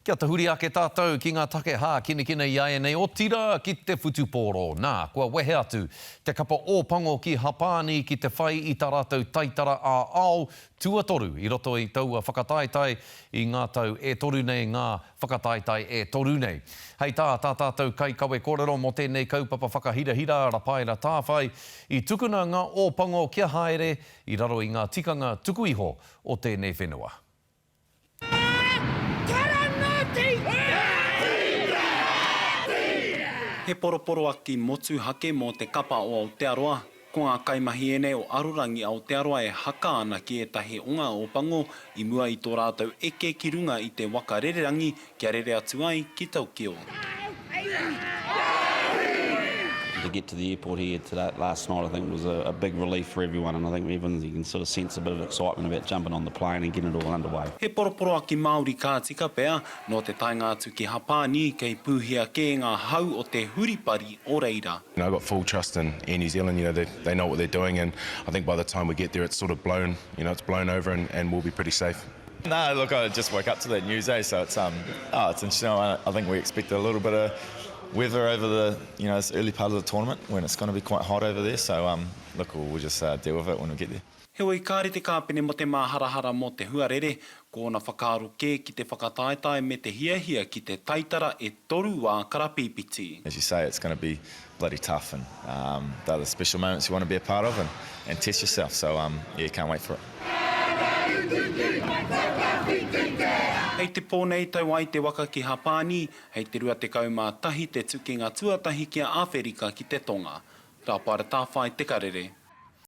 Kia tahuri ake tātou ki ngā take hā kinekina i aia nei o tira ki te whutupōro. Nā, kua wehe atu te kapa ōpango ki Hapani ki te whai i tā rātou taitara a ao tuatoru i roto i taua whakataetai i ngā tau e toru nei ngā whakataetai e toru nei. Hei tā tātou kai kawe kōrero mo tēnei kaupapa whakahirahira rapaira tāwhai i tukuna ngā ōpango kia haere i raro i ngā tikanga tuku iho o tēnei whenua. He poroporo aki motu hake mō te kapa o Aotearoa. Ko ngā kaimahi ene o Arurangi Aotearoa e haka ana ki etahi o ngā ōpango i mua i tō rātou eke ki runga i te waka rererangi kia rere atu ai ki Taukeo. To get to the airport here today, last night, I think was a big relief for everyone, and I think everyone you can sort of sense a bit of excitement about jumping on the plane and getting it all underway. He poroporo aki Māori ka tika pea no te tainga atu ki Hapani kei pūhia ke ngā hau o te huripari o reira. I've got full trust in Air New Zealand. They know what they're doing, and I think by the time we get there, it's sort of blown. It's blown over, and we'll be pretty safe. No, look, I just woke up to that news, so it's interesting. I think we expect a little bit of weather over the this early part of the tournament when it's going to be quite hot over there. So look, we'll just deal with it when we get there. Heoi kāre te kāpene mo te māharahara mo te huarere, ko na whakaaro ke ki te whakataetai me te hiahia ki te taitara e toru wā karapipiti. As you say, it's going to be bloody tough, and they're the special moments you want to be a part of and test yourself. So yeah, can't wait for it. Hei te pōnei tau ai te waka ki Hapani, hei te rua te kaumā tahi te tuki ngā tuatahi kia Āwherika ki te Tonga. Rāpare tāwhai te karere.